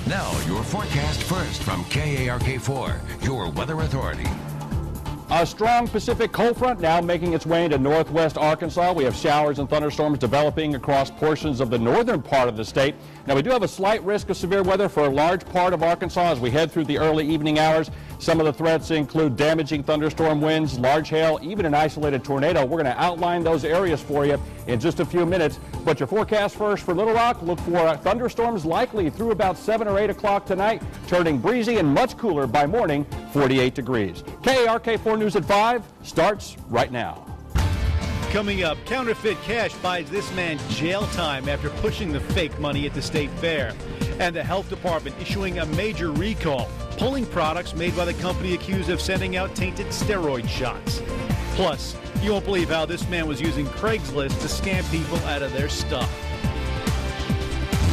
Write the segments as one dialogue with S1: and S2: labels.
S1: Now, your forecast first from KARK4, your weather authority.
S2: A strong Pacific cold front now making its way into northwest Arkansas. We have showers and thunderstorms developing across portions of the northern part of the state. Now, we do have a slight risk of severe weather for a large part of Arkansas as we head through the early evening hours. Some of the threats include damaging thunderstorm winds, large hail, even an isolated tornado. We're going to outline those areas for you in just a few minutes. But your forecast first for Little Rock, look for thunderstorms likely through about 7 or 8 o'clock tonight, turning breezy and much cooler by morning, 48 degrees. KARK4 News at 5 starts right now.
S3: Coming up, counterfeit cash buys this man jail time after pushing the fake money at the state fair. And the health department issuing a major recall, pulling products made by the company accused of sending out tainted steroid shots. Plus, you won't believe how this man was using Craigslist to scam people out of their stuff.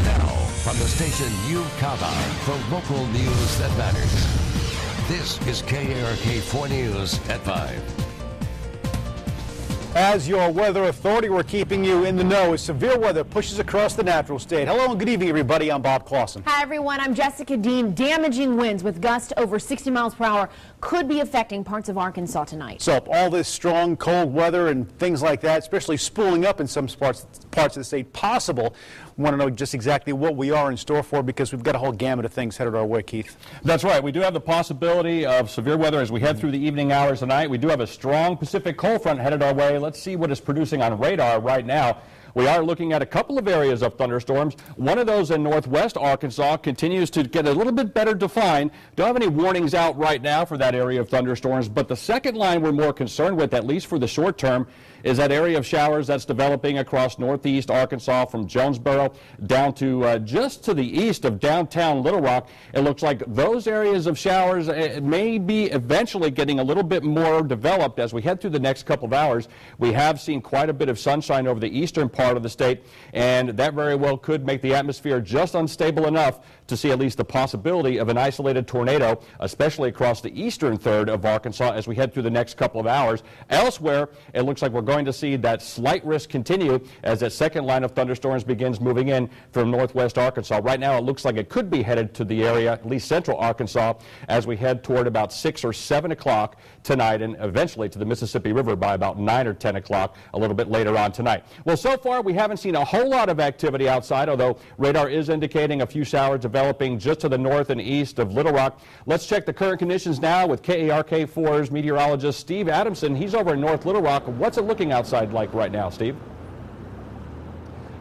S1: Now, from the station you count on for local news that matters. This is KARK4 News at 5.
S4: As your weather authority, we're keeping you in the know as severe weather pushes across the natural state. Hello and good evening, everybody. I'm Bob Clausen.
S5: Hi, everyone. I'm Jessica Dean. Damaging winds with gusts over 60 miles per hour could be affecting parts of Arkansas tonight.
S4: So all this strong, cold weather and things like that, especially spooling up in some parts of the state, possible. We want to know just exactly what we are in store for because we've got a whole gamut of things headed our way, Keith.
S2: That's right. We do have the possibility of severe weather as we head through the evening hours tonight. We do have a strong Pacific cold front headed our way. Let's see what it's producing on radar right now. We are looking at a couple of areas of thunderstorms. One of those in northwest Arkansas continues to get a little bit better defined. Don't have any warnings out right now for that area of thunderstorms, but the second line we're more concerned with, at least for the short term, is that area of showers that's developing across northeast Arkansas from Jonesboro down to just to the east of downtown Little Rock. It looks like those areas of showers may be eventually getting a little bit more developed as we head through the next couple of hours. We have seen quite a bit of sunshine over the eastern part of the state, and that very well could make the atmosphere just unstable enough to see at least the possibility of an isolated tornado, especially across the eastern third of Arkansas as we head through the next couple of hours. Elsewhere, it looks like we're going to see that slight risk continue as that second line of thunderstorms begins moving in from northwest Arkansas. Right now, it looks like it could be headed to the area, at least central Arkansas, as we head toward about 6 or 7 o'clock tonight and eventually to the Mississippi River by about 9 or 10 o'clock a little bit later on tonight. Well, so far, we haven't seen a whole lot of activity outside, although radar is indicating a few showers developing just to the north and east of Little Rock. Let's check the current conditions now with KARK4's meteorologist Steve Adamson. He's over in North Little Rock. What's it looking outside like right now, Steve?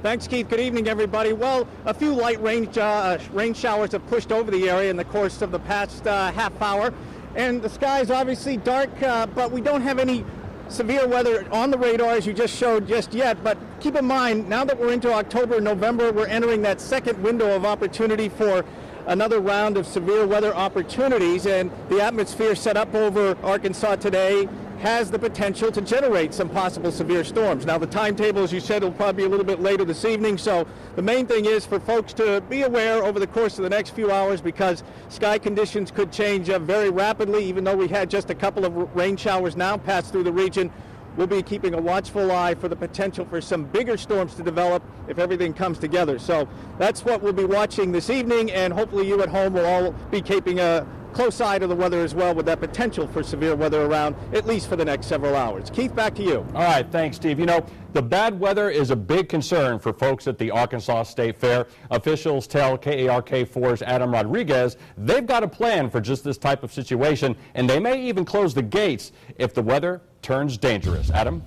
S6: Thanks, Keith. Good evening, everybody. Well, a few light rain showers have pushed over the area in the course of the past half hour. And the sky is obviously dark, but we don't have any severe weather on the radar as you just showed just yet. But keep in mind, now that we're into October and November, we're entering that second window of opportunity for another round of severe weather opportunities. And the atmosphere set up over Arkansas today has the potential to generate some possible severe storms. Now, the timetable, as you said, will probably be a little bit later this evening, so the main thing is for folks to be aware over the course of the next few hours because sky conditions could change very rapidly. Even though we had just a couple of rain showers now pass through the region, we'll be keeping a watchful eye for the potential for some bigger storms to develop if everything comes together. So that's what we'll be watching this evening, and hopefully you at home will all be keeping a close eye to the weather as well with that potential for severe weather around at least for the next several hours. Keith, back to you.
S2: All right, thanks, Steve. You know, the bad weather is a big concern for folks at the Arkansas State Fair. Officials tell KARK4's Adam Rodriguez they've got a plan for just this type of situation, and they may even close the gates if the weather turns dangerous. Adam?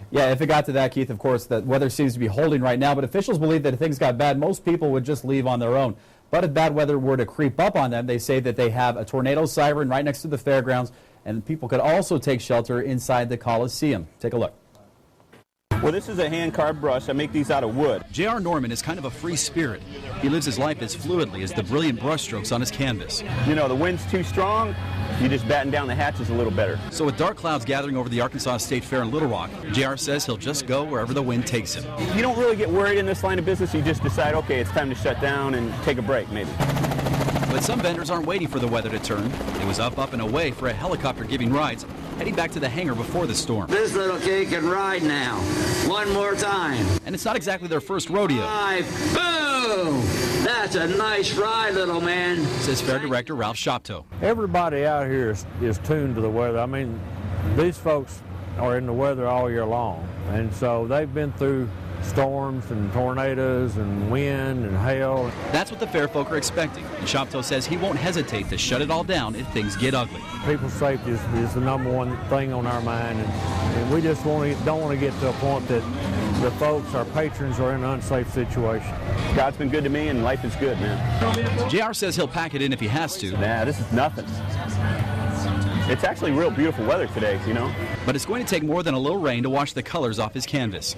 S7: Yeah, if it got to that, Keith, of course, the weather seems to be holding right now, but officials believe that if things got bad, most people would just leave on their own. But if bad weather were to creep up on them, they say that they have a tornado siren right next to the fairgrounds, and people could also take shelter inside the Coliseum. Take a look.
S8: Well, this is a hand-carved brush. I make these out of wood.
S9: J.R. Norman is kind of a free spirit. He lives his life as fluidly as the brilliant brushstrokes on his canvas.
S8: You know, the wind's too strong, you just batten down the hatches a little better.
S9: So with dark clouds gathering over the Arkansas State Fair in Little Rock, J.R. says he'll just go wherever the wind takes him.
S8: You don't really get worried in this line of business. You just decide, okay, it's time to shut down and take a break, maybe.
S9: But some vendors aren't waiting for the weather to turn. It was up, and away for a helicopter giving rides, heading back to the hangar before the storm.
S10: This little kid can ride now. One more time.
S9: And it's not exactly their first rodeo.
S10: Boom! That's a nice ride, little man.
S9: Says Fair Director Ralph Shopto.
S11: Everybody out here is tuned to the weather. I mean, these folks are in the weather all year long, and so they've been through storms and tornadoes and wind and hail.
S9: That's what the fair folk are expecting, and Shopto says he won't hesitate to shut it all down if things get ugly.
S11: People's safety is the #1 thing on our mind, and we just don't want to get to a point that the folks, our patrons, are in an unsafe situation.
S8: God's been good to me, and life is good, man.
S9: JR says he'll pack it in if he has to.
S8: Nah, this is nothing. It's actually real beautiful weather today, you know.
S9: But it's going to take more than a little rain to wash the colors off his canvas.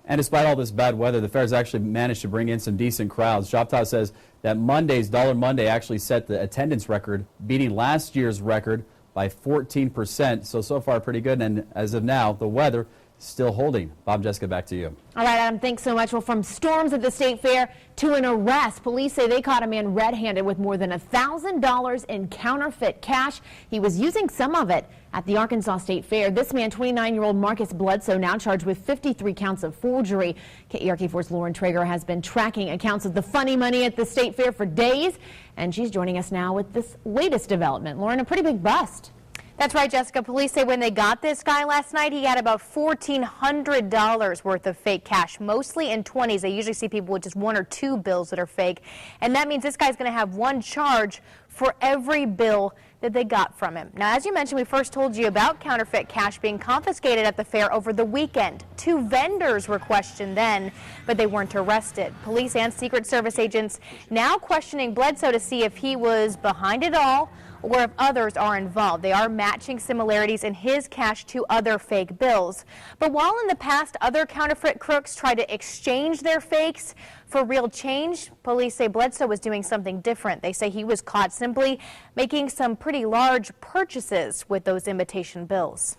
S7: And despite all this bad weather, the fair's actually managed to bring in some decent crowds. Shopto says that Monday's Dollar Monday actually set the attendance record, beating last year's record by 14%. So far pretty good. And as of now, the weather still holding. Bob, Jessica, back to you.
S5: All right, Adam, thanks so much. Well, from storms at the State Fair to an arrest, police say they caught a man red-handed with more than $1,000 in counterfeit cash. He was using some of it at the Arkansas State Fair. This man, 29-year-old Marcus Bledsoe, now charged with 53 counts of forgery. KERK4's Lauren Traeger has been tracking accounts of the funny money at the State Fair for days, and she's joining us now with this latest development. Lauren, a pretty big bust.
S12: That's right, Jessica. Police say when they got this guy last night, he had about $1,400 worth of fake cash, mostly in 20s. They usually see people with just 1 or 2 bills that are fake. And that means this guy's going to have one charge for every bill that they got from him. Now, as you mentioned, we first told you about counterfeit cash being confiscated at the fair over the weekend. 2 vendors were questioned then, but they weren't arrested. Police and Secret Service agents now questioning Bledsoe to see if he was behind it all or if others are involved. They are matching similarities in his cash to other fake bills. But while in the past other counterfeit crooks try to exchange their fakes for real change, police say Bledsoe was doing something different. They say he was caught simply making some pretty large purchases with those imitation bills.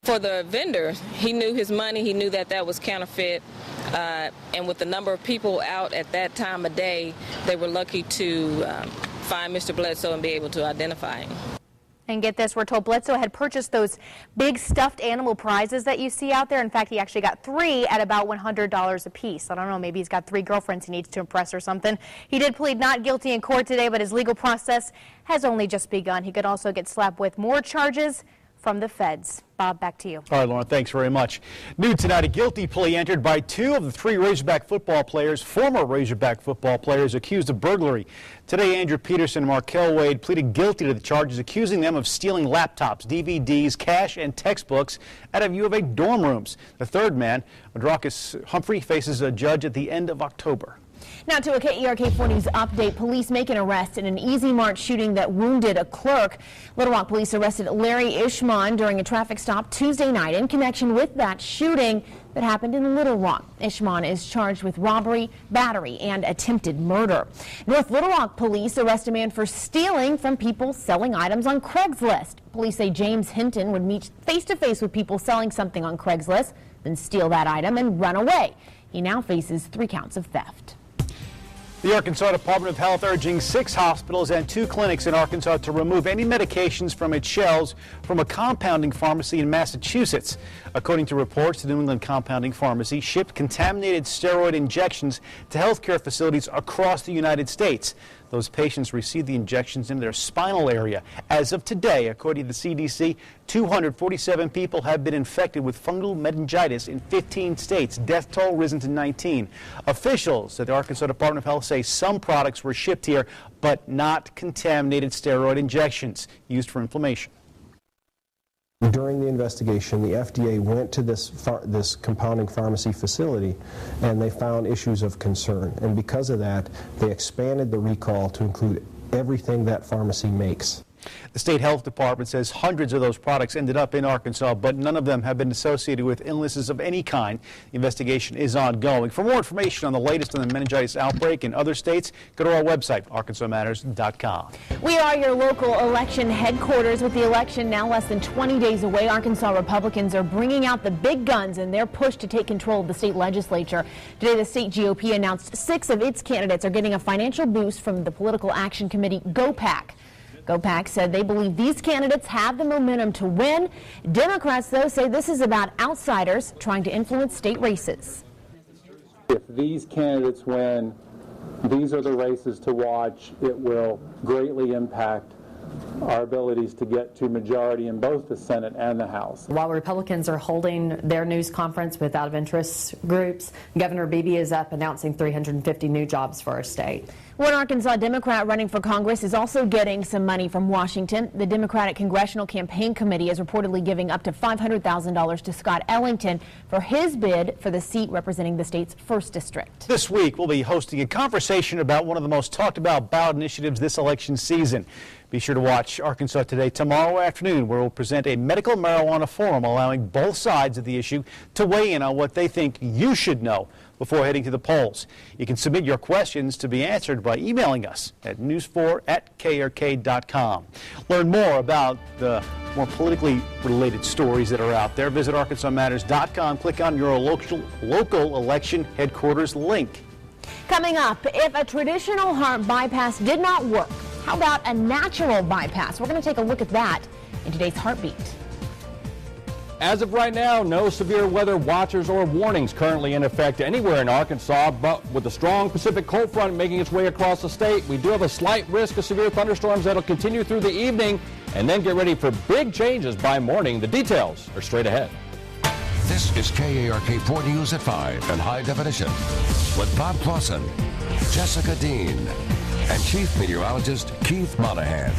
S13: For the vendor, he knew his money, he knew that that was counterfeit, and with the number of people out at that time of day, they were lucky to find Mr. Bledsoe and be able to identify him.
S12: And get this, we're told Bledsoe had purchased those big stuffed animal prizes that you see out there. In fact, he actually got 3 at about $100 a piece. I don't know, maybe he's got 3 girlfriends he needs to impress or something. He did plead not guilty in court today, but his legal process has only just begun. He could also get slapped with more charges from the feds. Bob, back to you.
S4: All right, Lauren, thanks very much. New tonight, a guilty plea entered by 2 of the 3 Razorback football players, former Razorback football players, accused of burglary. Today, Andrew Peterson and Markel Wade pleaded guilty to the charges, accusing them of stealing laptops, DVDs, cash, and textbooks out of U of A dorm rooms. The third man, Adracus Humphrey, faces a judge at the end of October.
S5: Now to a KERK4 News update. Police make an arrest in an Easy Mart shooting that wounded a clerk. Little Rock police arrested Larry Ishman during a traffic stop Tuesday night in connection with that shooting that happened in Little Rock. Ishman is charged with robbery, battery, and attempted murder. North Little Rock police arrest a man for stealing from people selling items on Craigslist. Police say James Hinton would meet face-to-face with people selling something on Craigslist, then steal that item and run away. He now faces 3 counts of theft.
S4: The Arkansas Department of Health urging 6 hospitals and 2 clinics in Arkansas to remove any medications from its shelves from a compounding pharmacy in Massachusetts. According to reports, the New England Compounding Pharmacy shipped contaminated steroid injections to healthcare facilities across the United States. Those patients received the injections in their spinal area. As of today, according to the CDC, 247 people have been infected with fungal meningitis in 15 states. Death toll risen to 19. Officials at the Arkansas Department of Health say some products were shipped here, but not contaminated steroid injections used for inflammation.
S14: During the investigation, the FDA went to this compounding pharmacy facility and they found issues of concern. And because of that, they expanded the recall to include everything that pharmacy makes.
S4: The state health department says hundreds of those products ended up in Arkansas, but none of them have been associated with illnesses of any kind. The investigation is ongoing. For more information on the latest on the meningitis outbreak in other states, go to our website, arkansasmatters.com.
S5: We are your local election headquarters. With the election now less than 20 days away, Arkansas Republicans are bringing out the big guns in their push to take control of the state legislature. Today, the state GOP announced 6 of its candidates are getting a financial boost from the Political Action Committee, GOPAC. GOPAC said they believe these candidates have the momentum to win. Democrats, though, say this is about outsiders trying to influence state races.
S15: If these candidates win, these are the races to watch. It will greatly impact our abilities to get to majority in both the Senate and the House.
S16: While Republicans are holding their news conference with out-of-interest groups, Governor Beebe is up announcing 350 new jobs for our state.
S5: One Arkansas Democrat running for Congress is also getting some money from Washington. The Democratic Congressional Campaign Committee is reportedly giving up to $500,000 to Scott Ellington for his bid for the seat representing the state's 1st District.
S4: This week, we'll be hosting a conversation about one of the most talked about ballot initiatives this election season. Be sure to watch Arkansas Today tomorrow afternoon, where we'll present a medical marijuana forum allowing both sides of the issue to weigh in on what they think you should know before heading to the polls. You can submit your questions to be answered by emailing us at news4@krk.com. Learn more about the more politically related stories that are out there. Visit arkansasmatters.com. Click on your local election headquarters link.
S5: Coming up, if a traditional heart bypass did not work, how about a natural bypass? We're going to take a look at that in today's Heartbeat.
S2: As of right now, no severe weather watchers or warnings currently in effect anywhere in Arkansas, but with the strong Pacific cold front making its way across the state, we do have a slight risk of severe thunderstorms that'll continue through the evening, and then get ready for big changes by morning. The details are straight ahead.
S1: This is KARK 4 News at 5 in high definition with Bob Clausen, Jessica Dean, and Chief Meteorologist Keith Monahan.